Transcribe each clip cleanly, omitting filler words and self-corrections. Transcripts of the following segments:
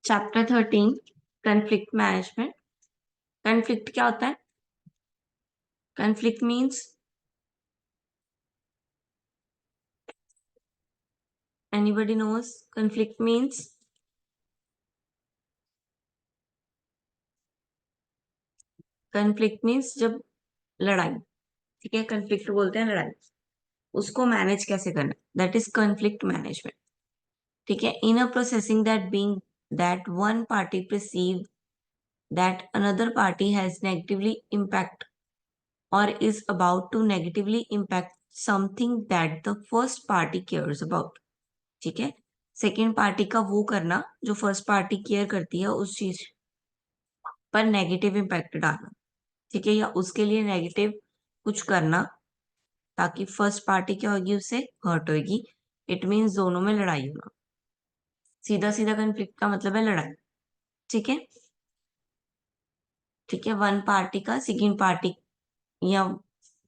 Chapter 13 conflict management. Conflict क्या होता है? Conflict means anybody knows conflict means? Conflict means जब लड़ाई, ठीक है, कन्फ्लिक्ट बोलते हैं लड़ाई, उसको मैनेज कैसे करना, दैट इज कन्फ्लिक्ट मैनेजमेंट। ठीक है, in a processing that being that one party perceive that another party has negatively impact or is about to negatively impact something that the first party cares about। ठीक है, second party का वो करना जो first party care करती है उस चीज पर नेगेटिव इम्पैक्ट डालना, ठीक है, या उसके लिए नेगेटिव कुछ करना ताकि फर्स्ट पार्टी क्या होगी, उससे हर्ट होगी। इट मीन्स दोनों में लड़ाई होना। सीधा सीधा कन्फ्लिक्ट का मतलब है लड़ाई। ठीक है, ठीक है, वन पार्टी का सेकेंड पार्टी या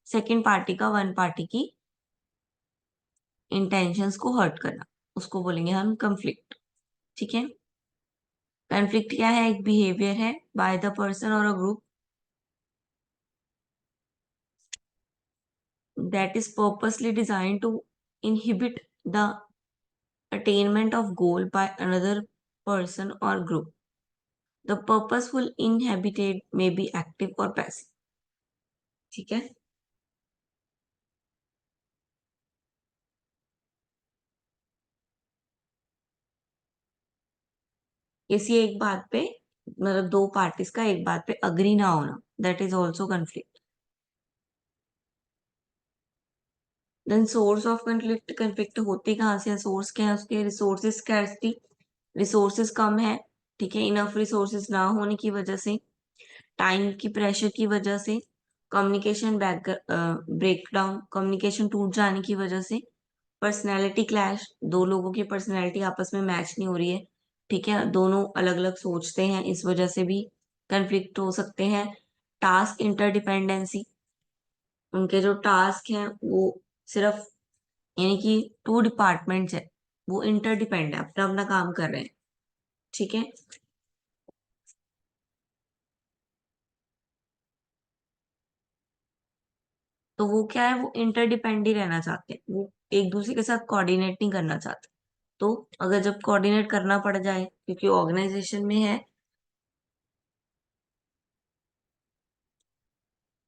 सेकेंड पार्टी का वन पार्टी की इंटेंशंस को हर्ट करना, उसको बोलेंगे हम कन्फ्लिक्ट। ठीक है, कन्फ्लिक्ट क्या है? एक बिहेवियर है बाय द पर्सन और a group that is purposely designed to inhibit the attainment of goal by another person or group. The purposeful inhabited may be active or passive। ठीक है, किसी एक बात पे मतलब दो पार्टीज का एक बात पे अग्री ना होना, that is also conflict. Then source of conflict, conflict होती कहाँ से है, सोर्स क्या है उसके? रिसोर्सेज स्कैर्सिटी, रिसोर्सेज कम है, ठीक है, इनफ रिसोर्सेज ना होने की वजह से, टाइम की प्रेशर की वजह से, कम्युनिकेशन ब्रेकडाउन, कम्युनिकेशन टूट जाने की वजह से, पर्सनैलिटी क्लैश, दो लोगों की पर्सनैलिटी आपस में मैच नहीं हो रही है, ठीक है, दोनों अलग अलग सोचते हैं, इस वजह से भी कन्फ्लिक्ट हो सकते हैं। टास्क इंटरडिपेंडेंसी, उनके जो टास्क हैं वो सिर्फ यानी कि टू डिपार्टमेंट्स है, वो इंटरडिपेंड है, अपना अपना काम कर रहे हैं। ठीक है, तो वो क्या है, वो इंटरडिपेंड ही रहना चाहते हैं, वो एक दूसरे के साथ कोऑर्डिनेट नहीं करना चाहते। तो अगर जब कोऑर्डिनेट करना पड़ जाए क्योंकि ऑर्गेनाइजेशन में है,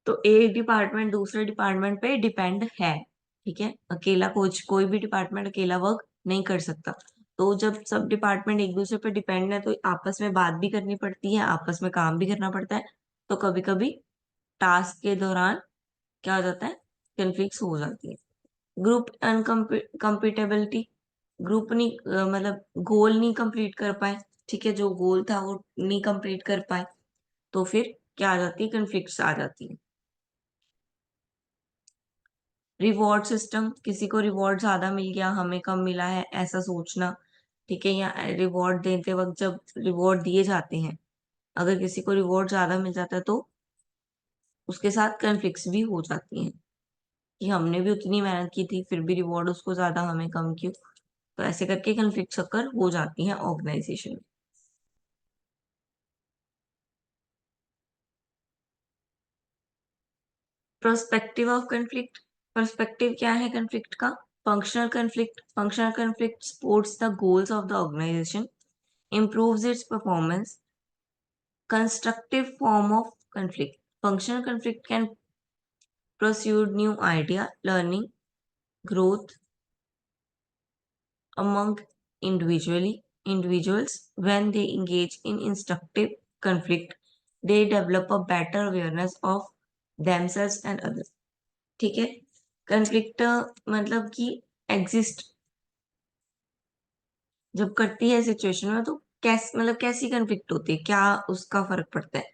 तो एक डिपार्टमेंट दूसरे डिपार्टमेंट पे डिपेंड है। ठीक है, अकेला कोई भी डिपार्टमेंट अकेला वर्क नहीं कर सकता। तो जब सब डिपार्टमेंट एक दूसरे पे डिपेंड है तो आपस में बात भी करनी पड़ती है, आपस में काम भी करना पड़ता है। तो कभी कभी टास्क के दौरान क्या हो जाता है, कन्फ्लिक्ट हो जाती है। ग्रुप अनकम्पिटेबिलिटी, ग्रुप नहीं मतलब गोल नहीं कंप्लीट कर पाए, ठीक है, जो गोल था वो नहीं कंप्लीट कर पाए, तो फिर क्या आ जाती है, कन्फ्लिक्ट्स आ जाती है। रिवॉर्ड सिस्टम, किसी को रिवॉर्ड ज्यादा मिल गया हमें कम मिला है ऐसा सोचना, ठीक है, या रिवॉर्ड देते वक्त जब रिवॉर्ड दिए जाते हैं अगर किसी को रिवॉर्ड ज्यादा मिल जाता है तो उसके साथ कन्फ्लिक्ट्स भी हो जाती हैं कि हमने भी उतनी मेहनत की थी फिर भी रिवॉर्ड उसको ज्यादा हमें कम क्यों। तो ऐसे करके कन्फ्लिक्ट अक्कर हो जाती हैं ऑर्गेनाइजेशन में। प्रोस्पेक्टिव ऑफ कन्फ्लिक्ट, पर्सपेक्टिव क्या है कन्फ्लिक्ट का? Functional conflict supports the goals of the organization, improves its performance। Constructive form of conflict, functional conflict can pursue new idea, learning, growth among individuals. When they engage in instructive conflict, they develop a better awareness of themselves and others। ठीक है, conflict मतलब कि exist जब करती है situation में तो मतलब कैसी कन्फ्लिक्ट होती है, क्या उसका फर्क पड़ता है?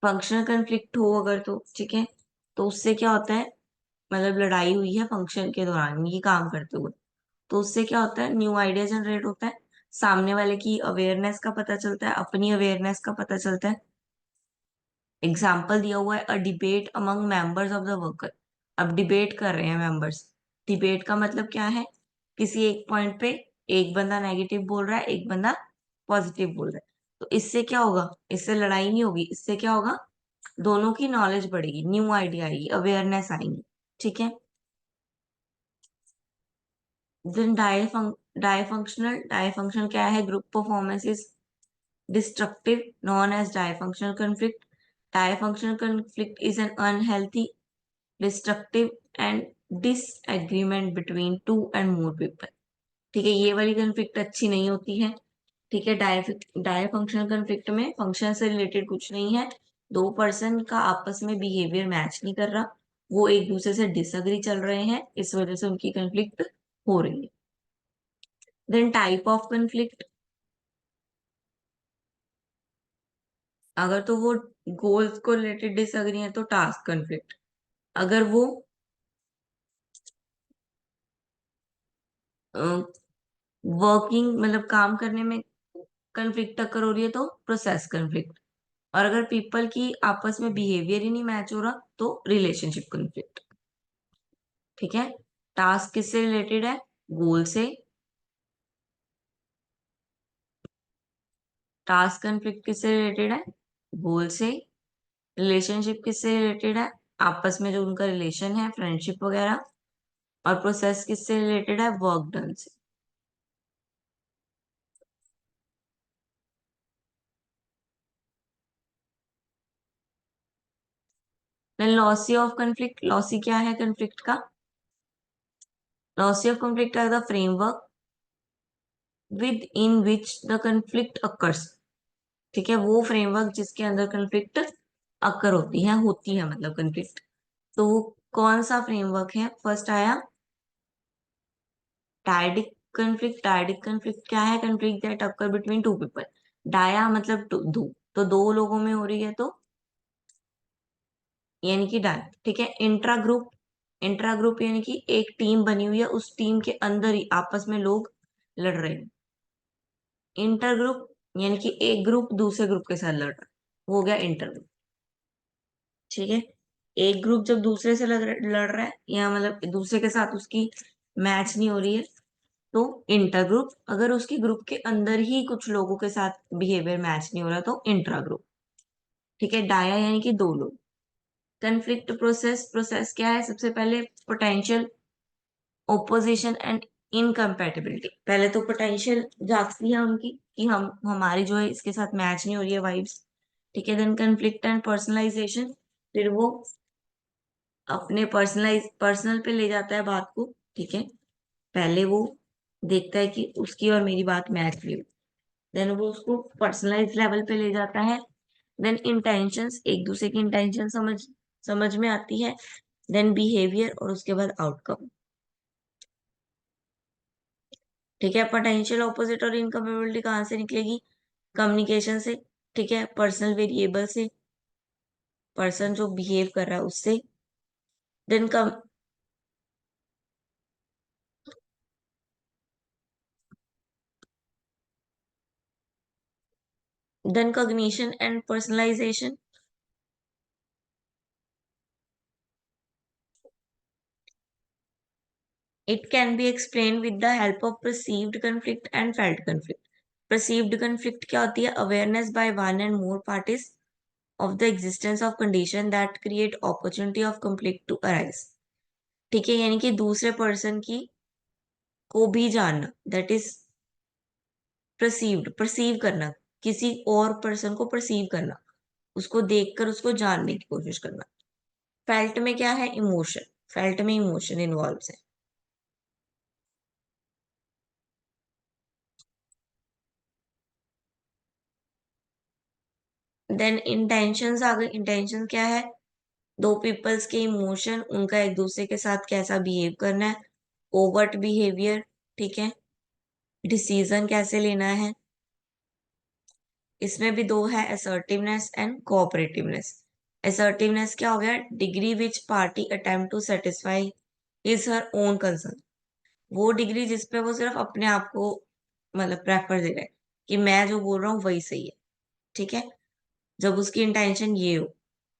फंक्शनल कन्फ्लिक्ट हो अगर तो ठीक है, तो उससे क्या होता है, मतलब लड़ाई हुई है फंक्शन के दौरान ये काम करते हुए, तो उससे क्या होता है, न्यू आइडिया जनरेट होता है, सामने वाले की अवेयरनेस का पता चलता है, अपनी अवेयरनेस का पता चलता है। एग्जाम्पल दिया हुआ है, a debate among members of the worker. अब डिबेट कर रहे हैं मेंबर्स, डिबेट का मतलब क्या है, किसी एक पॉइंट पे एक बंदा नेगेटिव बोल रहा है, एक बंदा पॉजिटिव बोल रहा है। तो इससे क्या होगा, इससे लड़ाई नहीं होगी, इससे क्या होगा, दोनों की नॉलेज बढ़ेगी, न्यू आइडिया आएगी, अवेयरनेस आएंगी। ठीक है। देन डायफंक्शनल क्या है, group performance is destructive, known as dysfunctional conflict. Dysfunctional conflict is an unhealthy, destructive, and disagreement between two and more people. ठीक है, ये वाली कंफ्लिक्ट अच्छी नहीं होती है। ठीक है, डायफंक्शनल कंफ्लिक्ट में फंक्शन से रिलेटेड कुछ नहीं है, दो पर्सन का आपस में बिहेवियर मैच नहीं कर रहा, वो एक दूसरे से डिसअग्री चल रहे हैं, इस वजह से उनकी कंफ्लिक्ट हो रही है। देन टाइप ऑफ कंफ्लिक्ट, अगर तो वो गोल्स को रिलेटेड डिसअग्री है तो टास्क कंफ्लिक्ट, अगर वो वर्किंग मतलब काम करने में कंफ्लिक्ट टक्कर हो रही है तो प्रोसेस कंफ्लिक्ट, और अगर पीपल की आपस में बिहेवियर ही नहीं मैच हो रहा तो रिलेशनशिप कंफ्लिक्ट। ठीक है, टास्क किससे रिलेटेड है, गोल से। टास्क कंफ्लिक्ट किससे रिलेटेड है, गोल से। रिलेशनशिप किससे रिलेटेड है, आपस में जो उनका रिलेशन है, फ्रेंडशिप वगैरह। और प्रोसेस किससे रिलेटेड है, वर्क डन से। Then loci of conflict, loci क्या है कंफ्लिक्ट का, loci of conflict are the framework within which the conflict occurs. ठीक है, वो फ्रेमवर्क जिसके अंदर कंफ्लिक्ट अकर होती है मतलब कंफ्लिक्ट। तो वो कौन सा फ्रेमवर्क है, फर्स्ट आया डायडिक कंफ्लिक्ट। डायडिक कंफ्लिक्ट क्या है, conflict that occur between two people. डाया मतलब दो, तो दो लोगों में हो रही है तो यानी कि डाय। ठीक है, इंट्रा ग्रुप, इंट्रा ग्रुप यानी कि एक टीम बनी हुई है, उस टीम के अंदर ही आपस में लोग लड़ रहे हैं। इंटर ग्रुप यानी कि एक ग्रुप दूसरे ग्रुप के साथ लड़ रहा है, वो हो गया इंटर ग्रुप। ठीक है, एक ग्रुप जब दूसरे से लड़ रहा है या मतलब दूसरे के साथ उसकी मैच नहीं हो रही है तो इंटर ग्रुप, अगर उसकी ग्रुप के अंदर ही कुछ लोगों के साथ बिहेवियर मैच नहीं हो रहा तो इंट्रा ग्रुप। ठीक है, डाया यानी कि दो लोग। कन्फ्लिक्ट प्रोसेस, प्रोसेस क्या है, सबसे पहले पोटेंशियल ओपोजिशन एंड इनकम्पैटिबिलिटी। पहले तो पोटेंशियल जागती है उनकी कि हम हमारी जो है इसके साथ मैच नहीं हो रही है वाइब्स। ठीक है, देन कन्फ्लिक्ट एंड पर्सनलाइजेशन, फिर वो अपने पर्सनल पे ले जाता है बात को। ठीक है, पहले वो देखता है कि उसकी और मेरी बात मैच नहीं हुई, देन वो उसको पर्सनलाइज लेवल पे ले जाता है। देन इंटेंशंस, एक दूसरे की इंटेंशन समझ में आती है। देन बिहेवियर, और उसके बाद आउटकम। ठीक है, पोटेंशियल ऑपोजिट और इनकम्पेटिबिलिटी कहाँ से निकलेगी, कम्युनिकेशन से। ठीक है, पर्सनल वेरिएबल से, पर्सन जो बिहेव कर रहा है उससे। Then cognition and personalization. It can be explained with the help of perceived conflict and felt conflict. Perceived conflict क्या होती है, awareness by one and more parties of the existence of condition that create opportunity of conflict to arise. ठीक है, यानी कि दूसरे person की को भी जानना, दैट इज परसीव्ड, परसीव करना, किसी और पर्सन को परसीव करना, उसको देखकर उसको जानने की कोशिश करना। फेल्ट में क्या है, इमोशन, फेल्ट में इमोशन इन्वॉल्व है। देन इंटेंशंस आ गए, इंटेंशन क्या है, दो पीपल्स के इमोशन, उनका एक दूसरे के साथ कैसा बिहेव करना है, ओवर्ट बिहेवियर। ठीक है, डिसीजन कैसे लेना है, इसमें भी दो है, असर्टिवनेस एंड कोऑपरेटिवनेस। असर्टिवनेस क्या हो गया, degree which party attempt to satisfy is her own concern. वो डिग्री जिसपे वो सिर्फ अपने आप को मतलब प्रेफर दे रहा है कि मैं जो बोल रहा हूँ वही सही है। ठीक है, जब उसकी इंटेंशन ये हो।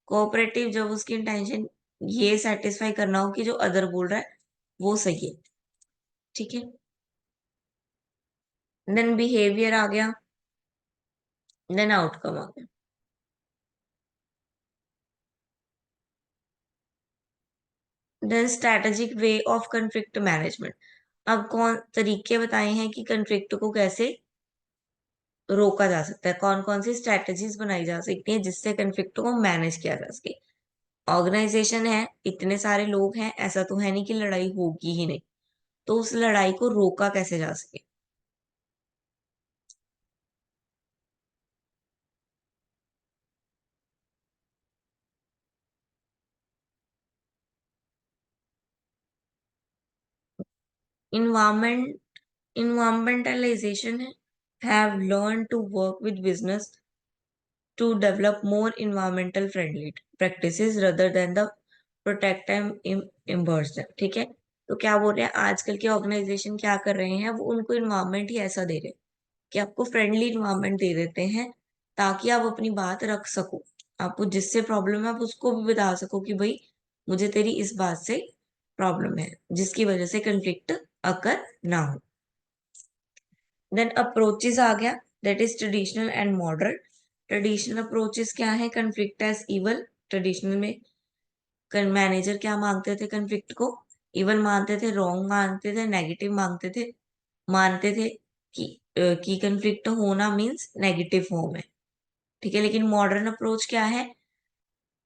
कोऑपरेटिव, जब उसकी इंटेंशन ये सेटिस्फाई करना हो कि जो अदर बोल रहा है वो सही है। ठीक है, देन बिहेवियर आ गया, देन आउटकम आ गया। Then strategic way of conflict management. अब कौन तरीके बताए हैं कि कन्फ्लिक्ट को कैसे रोका जा सकता है, कौन कौन सी स्ट्रैटेजीज बनाई जा सकती हैं जिससे कन्फ्लिक्ट को मैनेज किया जा सके। ऑर्गेनाइजेशन है, इतने सारे लोग हैं, ऐसा तो है नहीं कि लड़ाई होगी ही नहीं, तो उस लड़ाई को रोका कैसे जा सके। Environment environmentalization have learned to work with business to develop more environmental friendly practices rather than the protect and immerse them। ठीक है, तो क्या बोल रहे हैं, आजकल के ऑर्गेनाइजेशन क्या कर रहे हैं, वो उनको इन्वायरमेंट ही ऐसा दे रहे हैं कि आपको फ्रेंडली इन्वायरमेंट दे देते हैं ताकि आप अपनी बात रख सको। आपको जिससे प्रॉब्लम है आप उसको भी बता सको कि भाई मुझे तेरी इस बात से प्रॉब्लम है जिसकी वजह से कंफ्लिक्ट अकर ना हो। देन अप्रोचेस आ गया, that is traditional and modern. Traditional approaches क्या है, कन्फ्लिक्ट एज इवल। ट्रेडिशनल में मैनेजर क्या मांगते थे, कन्फ्लिक्ट को इवल मानते थे, रॉन्ग मानते थे, नेगेटिव मांगते थे, मानते थे कि कन्फ्लिक्ट होना मीन्स नेगेटिव फॉर्म है। ठीक है, लेकिन मॉडर्न अप्रोच क्या है,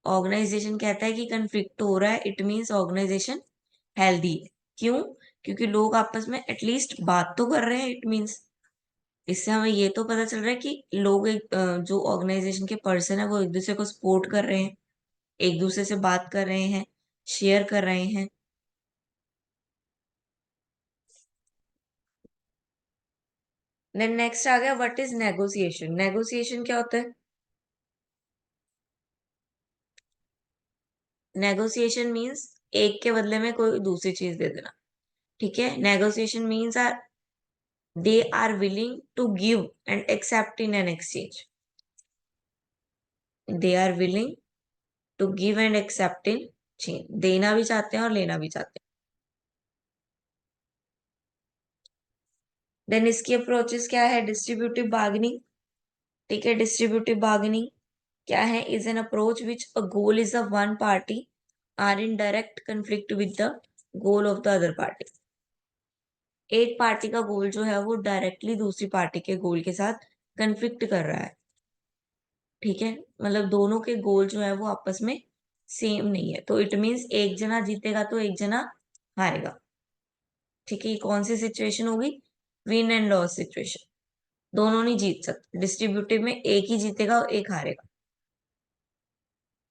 ऑर्गेनाइजेशन कहता है कि कन्फ्लिक्ट हो रहा है इट मीन्स ऑर्गेनाइजेशन हेल्दी है। क्यों? क्योंकि लोग आपस में एटलीस्ट बात तो कर रहे हैं, इट मीन्स इससे हमें ये तो पता चल रहा है कि लोग जो ऑर्गेनाइजेशन के पर्सन है वो एक दूसरे को सपोर्ट कर रहे हैं, एक दूसरे से बात कर रहे हैं, शेयर कर रहे हैं। देन नेक्स्ट आ गया, व्हाट इज नेगोशिएशन। नेगोशिएशन क्या होता है, नेगोशिएशन मीन्स एक के बदले में कोई दूसरी चीज दे देना। ठीक है, negotiation means are they are willing to give and accept in an exchange. They are willing to give and accept in change, देना भी चाहते हैं और लेना भी चाहते हैं। देन इसकी अप्रोचेस क्या है, डिस्ट्रीब्यूटिव बार्गेनिंग। ठीक है, डिस्ट्रीब्यूटिव बार्गेनिंग क्या है, is an approach which a goal is a one party are in direct conflict with the goal of the other party. एक पार्टी का गोल जो है वो डायरेक्टली दूसरी पार्टी के गोल के साथ कंफ्लिक्ट कर रहा है। ठीक है, मतलब दोनों के गोल जो है वो आपस में सेम नहीं है, तो इट मीन्स एक जना जीतेगा तो एक जना हारेगा। ठीक है, ये कौन सी सिचुएशन होगी, विन एंड लॉस सिचुएशन। दोनों नहीं जीत सकते, डिस्ट्रीब्यूटिव में एक ही जीतेगा और एक हारेगा।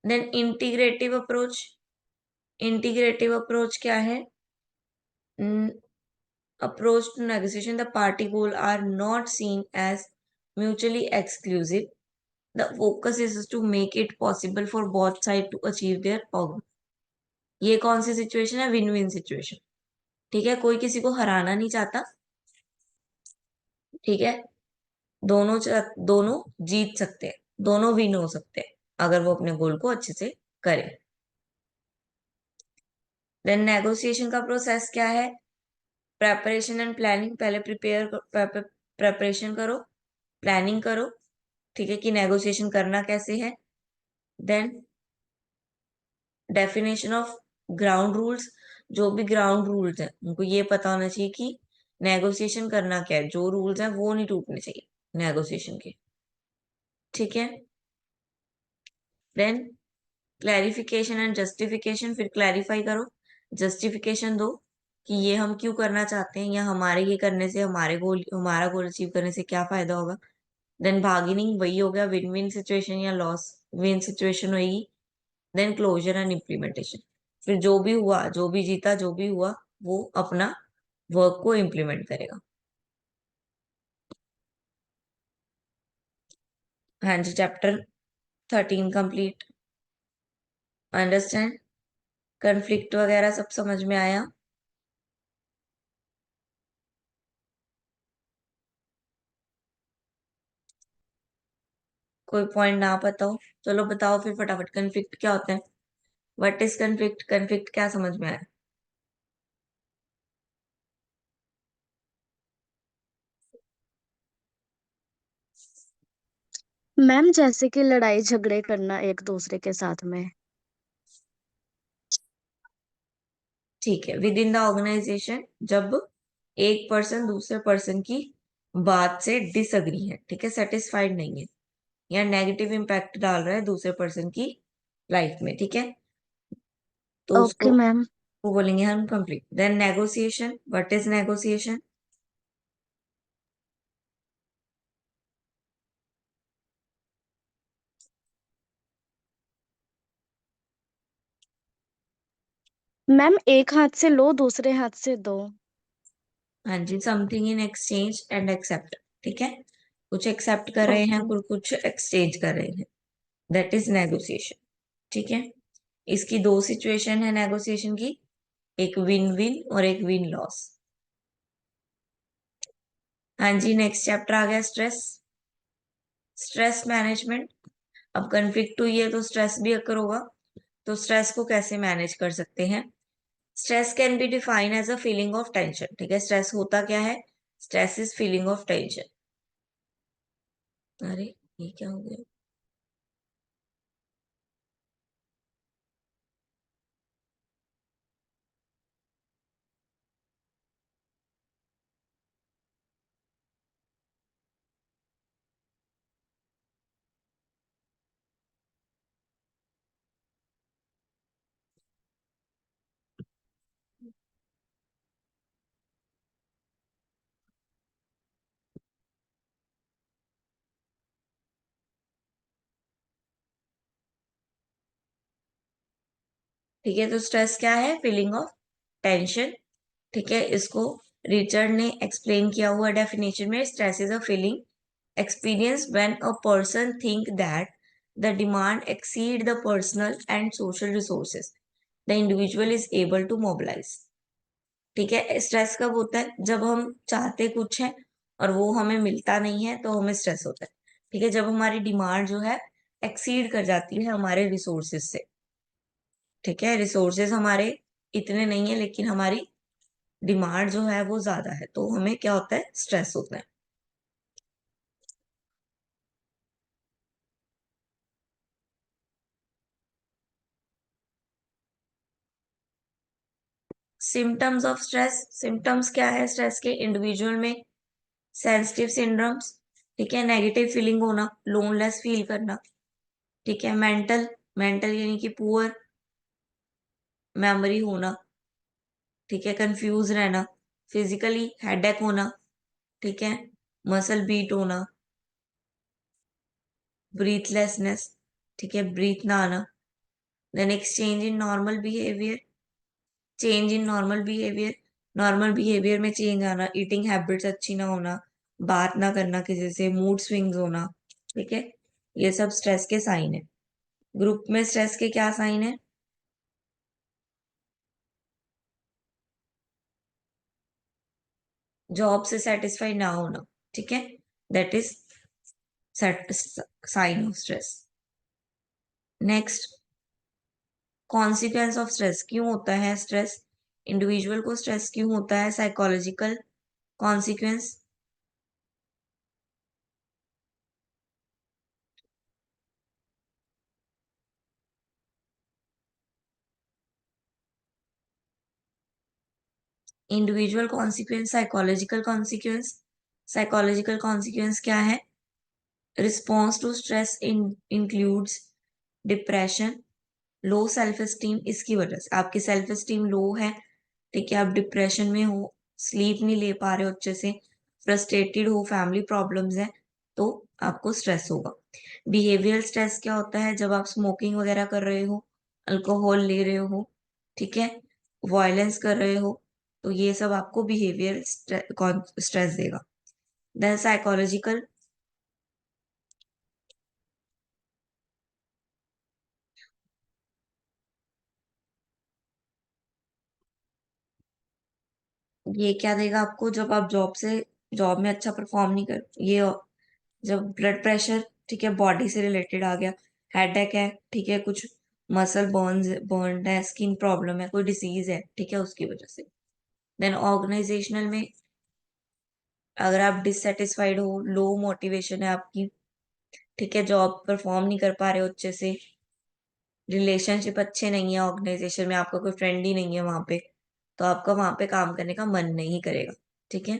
Then integrative approach. Integrative approach क्या है, approach to negotiation the party goal are not seen as mutually exclusive, the focus is to make it possible for both side to achieve their objective. ये कौन सी situation है, win win situation. ठीक है, कोई किसी को हराना नहीं चाहता। ठीक है, दोनों जीत सकते हैं, दोनों विन हो सकते हैं अगर वो अपने गोल को अच्छे से करें। देन नेगोशिएशन का प्रोसेस क्या है, प्रेपरेशन एंड प्लानिंग। पहले प्रेपरेशन करो, प्लानिंग करो। ठीक है, कि नेगोशिएशन करना कैसे है। Then definition of ground rules. जो भी ग्राउंड रूल्स है उनको ये पता होना चाहिए कि नेगोशिएशन करना क्या है, जो रूल्स हैं वो नहीं टूटने चाहिए नेगोशिएशन के। ठीक है, देन क्लैरिफिकेशन एंड जस्टिफिकेशन। फिर क्लैरिफाई करो, जस्टिफिकेशन दो कि ये हम क्यों करना चाहते हैं या हमारे ये करने से हमारा गोल अचीव करने से क्या फायदा होगा। देन बार्गेनिंग, वही हो गया विन विन सिचुएशन या लॉस विन सिचुएशन होगी। Then closure and implementation. फिर जो भी हुआ, जो भी जीता, जो भी हुआ, वो अपना वर्क को इम्प्लीमेंट करेगा। हाँ जी, चैप्टर 13 कंप्लीट। अंडरस्टैंड, कन्फ्लिक्ट वगैरह सब समझ में आया। कोई पॉइंट ना पता हो, चलो बताओ फिर फटाफट, कन्फ्लिक्ट क्या होता है, व्हाट इज कन्फ्लिक्ट, कन्फ्लिक्ट क्या समझ में आया। मैम जैसे कि लड़ाई झगड़े करना एक दूसरे के साथ में। ठीक है, विद इन द ऑर्गेनाइजेशन जब एक पर्सन दूसरे पर्सन की बात से डिसअग्री है, ठीक है, सेटिस्फाइड नहीं है या नेगेटिव इम्पैक्ट डाल रहा है दूसरे पर्सन की लाइफ में, ठीक है, तो उसको ओके मैम। वो बोलेंगे हम complete. Then negotiation, what is negotiation? Ma'am एक हाथ से लो दूसरे हाथ से दो। हाँ जी, something in exchange and accept, ठीक है, कुछ एक्सेप्ट कर रहे हैं, ओके। कुछ एक्सचेंज कर रहे हैं, दैट इज नेगोशिएशन, ठीक है। इसकी दो सिचुएशन है नेगोशिएशन की, एक विन विन और एक विन लॉस। हाँ जी, नेक्स्ट चैप्टर आ गया स्ट्रेस। Stress management. अब कन्फ्लिक्ट हुई है तो स्ट्रेस भी अकर होगा, तो स्ट्रेस को कैसे मैनेज कर सकते हैं? Stress can be define as a feeling of tension, ठीक है, स्ट्रेस होता क्या है? Stress is feeling of tension. अरे ये क्या हो गया? ठीक है, तो स्ट्रेस क्या है? फीलिंग ऑफ टेंशन, ठीक है, इसको रिचर्ड ने एक्सप्लेन किया हुआ डेफिनेशन में, stress is a feeling experience when a person think that the demand exceed the personal and social resources the individual is able to mobilize. ठीक है, स्ट्रेस कब होता है? जब हम चाहते कुछ है और वो हमें मिलता नहीं है तो हमें स्ट्रेस होता है। ठीक है, जब हमारी डिमांड जो है एक्सीड कर जाती है हमारे रिसोर्सेज से, ठीक है, रिसोर्सेज हमारे इतने नहीं है लेकिन हमारी डिमांड जो है वो ज्यादा है, तो हमें क्या होता है? स्ट्रेस होता है। Symptoms of stress. सिम्टम्स क्या है स्ट्रेस के? इंडिविजुअल में सेंसिटिव सिंड्रोम्स, ठीक है, नेगेटिव फीलिंग होना, लोनलेस फील करना, ठीक है, मेंटल, मेंटल यानी कि पुअर मेमोरी होना, ठीक है, कंफ्यूज रहना, फिजिकली हेडेक होना, ठीक है, मसल बीट होना, ब्रीथलेसनेस, ठीक है, ब्रीथ ना आना। Then exchange in normal behaviour, change in normal behaviour, normal behaviour में चेंज आना, ईटिंग हैबिट्स अच्छी ना होना, बात ना करना किसी से, मूड स्विंग्स होना, ठीक है, ये सब स्ट्रेस के साइन है। ग्रुप में स्ट्रेस के क्या साइन है? जॉब से सेटिस्फाई ना होना, ठीक है, that is sine of stress. Next, consequence of stress. क्यों होता है स्ट्रेस? इंडिविजुअल को स्ट्रेस क्यों होता है? Psychological consequence. Individual consequence, psychological consequence. Psychological consequence क्या है? Response to stress includes depression, low self esteem, इसकी वजह से आपकी सेल्फ एस्टीम लो है, ठीक है, आप डिप्रेशन में हो, स्लीप नहीं ले पा रहे हो अच्छे से, फ्रस्ट्रेटेड हो, फैमिली प्रॉब्लम्स है, तो आपको स्ट्रेस होगा। बिहेवियरल स्ट्रेस क्या होता है? जब आप स्मोकिंग वगैरह कर रहे हो, अल्कोहल ले रहे हो, ठीक है, वायलेंस कर रहे हो, तो ये सब आपको बिहेवियर स्ट्रेस देगा। देन साइकोलॉजिकल, ये क्या देगा आपको? जब आप जॉब में अच्छा परफॉर्म नहीं कर ये, जब ब्लड प्रेशर, ठीक है, बॉडी से रिलेटेड आ गया, हेडेक है, ठीक है, कुछ मसल बर्न है, स्किन प्रॉब्लम है, कोई डिसीज है, ठीक है, उसकी वजह से। देन ऑर्गेनाइजेशनल में अगर आप डिससेटिस्फाइड हो, लो मोटिवेशन है आपकी, ठीक है, जॉब परफॉर्म नहीं कर पा रहे हो अच्छे से, रिलेशनशिप अच्छे नहीं है, ऑर्गेनाइजेशन में आपका कोई फ्रेंड ही नहीं है वहां पे, तो आपका वहां पे काम करने का मन नहीं करेगा। ठीक है।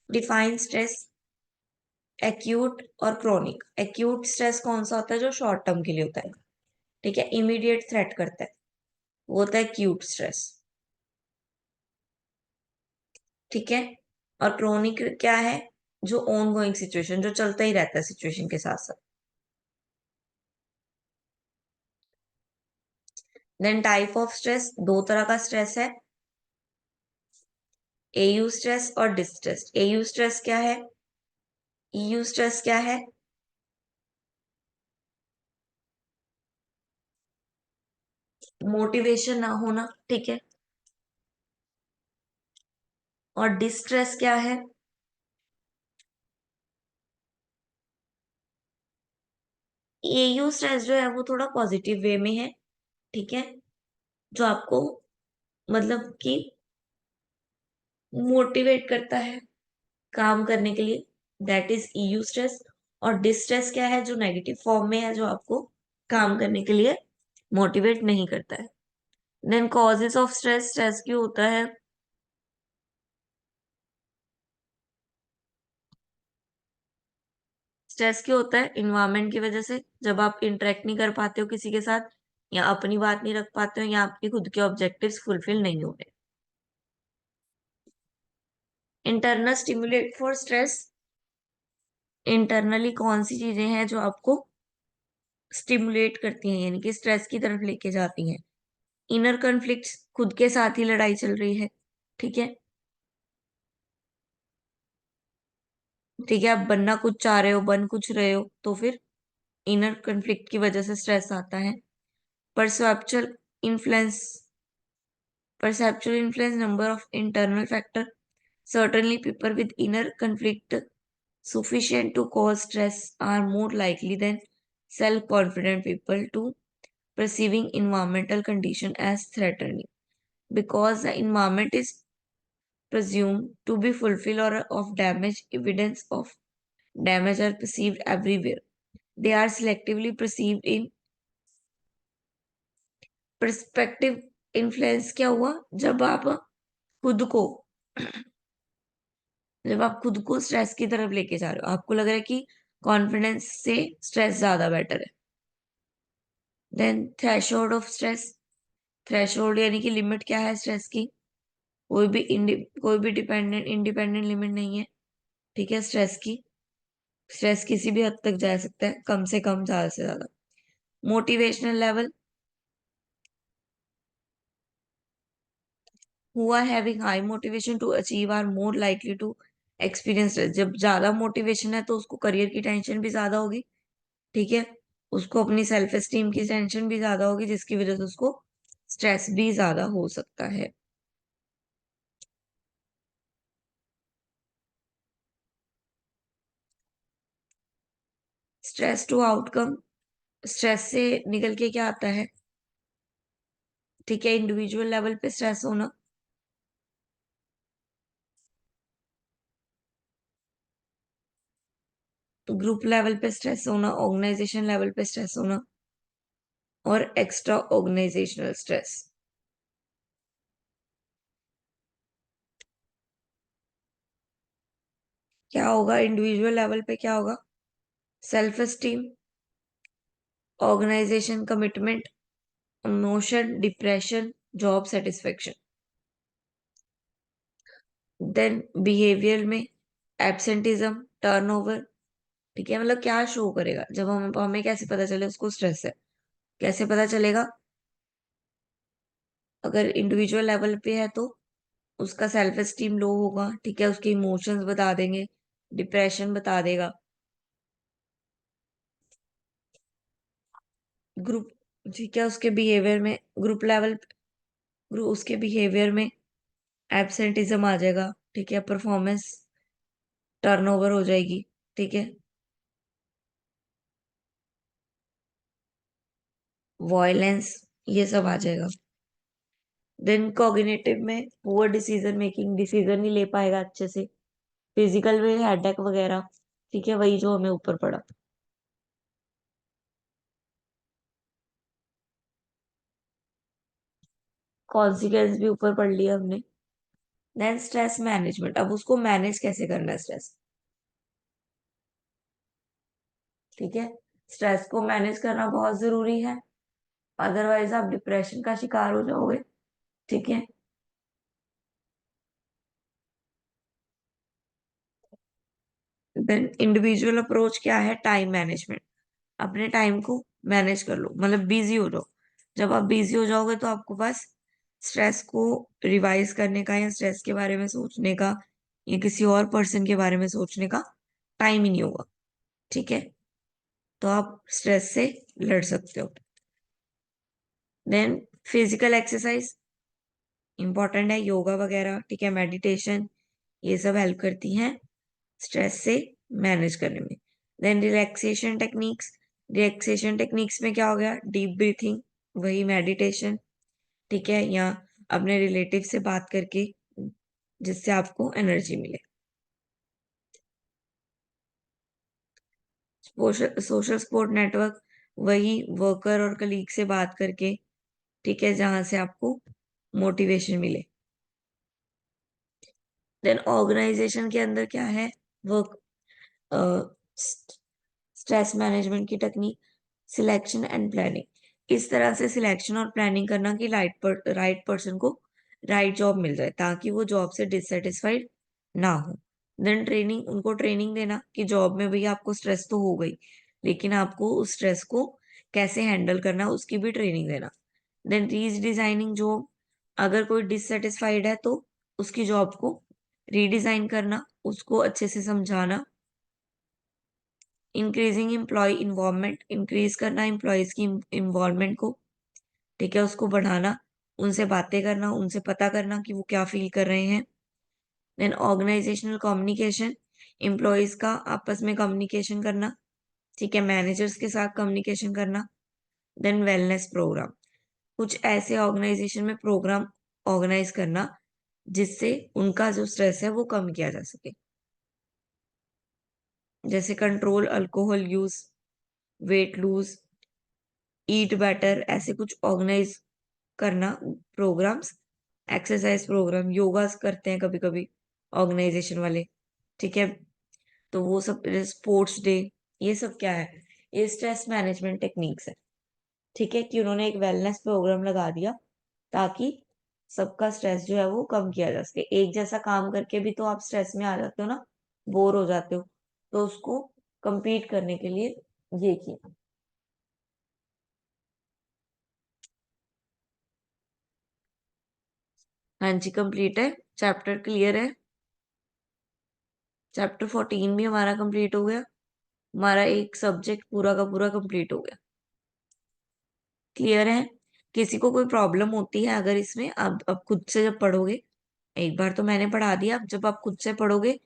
डिफाइन स्ट्रेस, एक्यूट और क्रोनिक। एक्यूट स्ट्रेस कौन सा होता है? जो शॉर्ट टर्म के लिए होता है, ठीक है, इमीडिएट थ्रेट करता है, वो होता है एक्यूट स्ट्रेस। ठीक है। और क्रोनिक क्या है? जो ऑन गोइंग सिचुएशन, जो चलता ही रहता है सिचुएशन के साथ साथ। देन टाइप ऑफ स्ट्रेस, दो तरह का स्ट्रेस है, एयू स्ट्रेस और डिस्ट्रेस। एयू स्ट्रेस क्या है? ईयू स्ट्रेस क्या है? मोटिवेशन ना होना। ठीक है। और डिस्ट्रेस क्या है? एयू स्ट्रेस जो है वो थोड़ा पॉजिटिव वे में है। ठीक है। जो आपको मतलब कि मोटिवेट करता है काम करने के लिए, दैट इज ईयू स्ट्रेस। और डिस्ट्रेस क्या है? जो नेगेटिव फॉर्म में है, जो आपको काम करने के लिए मोटिवेट नहीं करता है। Then causes of stress, stress क्यों होता है? स्ट्रेस क्यों होता है? इन्वायरमेंट की वजह से, जब आप इंटरेक्ट नहीं कर पाते हो किसी के साथ, या अपनी बात नहीं रख पाते हो, या आपके खुद के ऑब्जेक्टिव्स फुलफिल नहीं हो रहे। Internal stimulate for stress, internally कौन सी चीजें हैं जो आपको स्टिमुलेट करती हैं, यानी कि स्ट्रेस की तरफ लेके जाती हैं? इनर कॉन्फ्लिक्ट, खुद के साथ ही लड़ाई चल रही है। ठीक है। ठीक है, आप बनना कुछ चाह रहे हो, बन कुछ रहे हो, तो फिर इनर कॉन्फ्लिक्ट की वजह से स्ट्रेस आता है। Perceptual influence, perceptual influence, number of internal factor. Certainly people with inner conflict sufficient to cause stress are more likely than self-confident people to perceiving environmental condition as threatening, because the environment is presumed to be fulfilled or of damage. Evidence of damage are perceived everywhere. They are selectively perceived in perspective. Influence क्या हुआ? खुद को जब आप खुद को stress की तरफ लेके जा रहे हो, आपको लग रहा है कि कॉन्फिडेंस से स्ट्रेस ज्यादा बेटर है। Then threshold of stress, threshold यानी कि लिमिट क्या है स्ट्रेस की? कोई भी डिपेंडेंट इंडिपेंडेंट लिमिट नहीं है। ठीक है, स्ट्रेस की, स्ट्रेस किसी भी हद तक जा सकता है, कम से कम, ज्यादा से ज्यादा। Motivational level, who are having high motivation to achieve are more likely to experience stress. जब ज्यादा मोटिवेशन है तो उसको करियर की टेंशन भी ज्यादा होगी। ठीक है। उसको अपनी सेल्फ एस्टीम की टेंशन भी ज्यादा होगी, जिसकी वजह से उसको स्ट्रेस भी ज्यादा हो सकता है। स्ट्रेस टू आउटकम, स्ट्रेस से निकल के क्या आता है? ठीक है, इंडिविजुअल लेवल पे स्ट्रेस होना, ग्रुप लेवल पे स्ट्रेस होना, ऑर्गेनाइजेशन लेवल पे स्ट्रेस होना, और एक्स्ट्रा ऑर्गेनाइजेशनल स्ट्रेस। क्या होगा इंडिविजुअल लेवल पे? क्या होगा? Self esteem, organization commitment, emotion, depression, job satisfaction. Then behaviour में एब्सेंटिज्म, टर्नओवर। ठीक है, मतलब क्या शो करेगा जब हमें हमें कैसे पता चले उसको स्ट्रेस है? कैसे पता चलेगा? अगर इंडिविजुअल लेवल पे है तो उसका सेल्फ एस्टीम लो होगा। ठीक है, उसके इमोशंस बता देंगे, डिप्रेशन बता देगा। ग्रुप, ठीक है, उसके बिहेवियर में, ग्रुप लेवल, उसके बिहेवियर में एब्सेंटिज्म आ जाएगा। ठीक है, परफॉर्मेंस टर्नओवर हो जाएगी। ठीक है, वॉयलेंस, ये सब आ जाएगा। देन कॉग्निटिव में पुअर डिसीजन मेकिंग, डिसीजन नहीं ले पाएगा अच्छे से। फिजिकल में हेडेक वगैरह। ठीक है, वही जो हमें ऊपर पड़ा। कॉन्सिक्वेंस भी ऊपर पढ़ लिया हमने। देन स्ट्रेस मैनेजमेंट, अब उसको मैनेज कैसे करना है स्ट्रेस। ठीक है, स्ट्रेस को मैनेज करना बहुत जरूरी है, अदरवाइज आप डिप्रेशन का शिकार हो जाओगे। ठीक है, देन इंडिविजुअल अप्रोच क्या है, टाइम मैनेजमेंट। अपने टाइम को मैनेज कर लो, मतलब बिजी हो जाओ। जब आप बिजी हो जाओगे तो आपको पास स्ट्रेस को रिवाइज करने का या स्ट्रेस के बारे में सोचने का या किसी और पर्सन के बारे में सोचने का टाइम ही नहीं होगा। ठीक है, तो आप स्ट्रेस से लड़ सकते हो। देन फिजिकल एक्सरसाइज इंपॉर्टेंट है, योगा वगैरह, ठीक है, मेडिटेशन, ये सब हेल्प करती हैं स्ट्रेस से मैनेज करने में। देन रिलैक्सेशन टेक्निक्स में क्या हो गया, डीप ब्रीथिंग, वही मेडिटेशन, ठीक है, या अपने रिलेटिव से बात करके जिससे आपको एनर्जी मिले। सोशल सपोर्ट नेटवर्क, वही वर्कर और कलीग से बात करके, ठीक है, जहां से आपको मोटिवेशन मिले। देन ऑर्गेनाइजेशन के अंदर क्या है, वर्क स्ट्रेस मैनेजमेंट की टेक्निक, सिलेक्शन एंड प्लानिंग। इस तरह से सिलेक्शन और प्लानिंग करना कि राइट पर्सन को राइट जॉब मिल जाए ताकि वो जॉब से डिससेटिस्फाइड ना हो। देन ट्रेनिंग, उनको ट्रेनिंग देना कि जॉब में भैया आपको स्ट्रेस तो हो गई, लेकिन आपको उस स्ट्रेस को कैसे हैंडल करना है उसकी भी ट्रेनिंग देना। देन रीडिजाइनिंग जॉब, अगर कोई डिससेटिस्फाइड है तो उसकी जॉब को रीडिजाइन करना, उसको अच्छे से समझाना। इंक्रीजिंग एम्प्लॉय इन्वॉल्वमेंट, इंक्रीज करना एम्प्लॉयज की इन्वॉल्वमेंट को, ठीक है, उसको बढ़ाना, उनसे बातें करना, उनसे पता करना कि वो क्या फील कर रहे हैं। देन ऑर्गेनाइजेशनल कम्युनिकेशन, एम्प्लॉयज का आपस में कम्युनिकेशन करना, ठीक है, मैनेजर्स के साथ कम्युनिकेशन करना। देन वेलनेस प्रोग्राम, कुछ ऐसे ऑर्गेनाइजेशन में प्रोग्राम ऑर्गेनाइज करना जिससे उनका जो स्ट्रेस है वो कम किया जा सके, जैसे control alcohol use, weight lose, eat better, ऐसे कुछ ऑर्गेनाइज करना प्रोग्राम्स। एक्सरसाइज प्रोग्राम, योगा करते हैं कभी कभी ऑर्गेनाइजेशन वाले, ठीक है, तो वो सब, स्पोर्ट्स डे, ये सब क्या है, ये स्ट्रेस मैनेजमेंट टेक्निक्स है। ठीक है, कि उन्होंने एक वेलनेस प्रोग्राम लगा दिया ताकि सबका स्ट्रेस जो है वो कम किया जा सके। एक जैसा काम करके भी तो आप स्ट्रेस में आ जाते हो ना, बोर हो जाते हो, तो उसको compete करने के लिए ये किया। हाँ जी, कंप्लीट है, चैप्टर क्लियर है। चैप्टर 14 भी हमारा कंप्लीट हो गया, हमारा एक सब्जेक्ट पूरा का पूरा कंप्लीट हो गया। क्लियर है, किसी को कोई प्रॉब्लम होती है अगर इसमें, अब खुद से जब पढ़ोगे, एक बार तो मैंने पढ़ा दिया, अब जब आप खुद से पढ़ोगे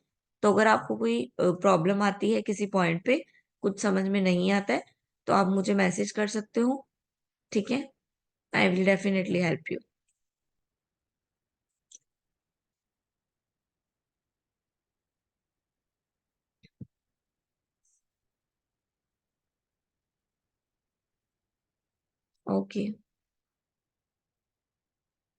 तो अगर आपको कोई प्रॉब्लम आती है किसी पॉइंट पे, कुछ समझ में नहीं आता है, तो आप मुझे मैसेज कर सकते हो। ठीक है, I will definitely help you. Okay.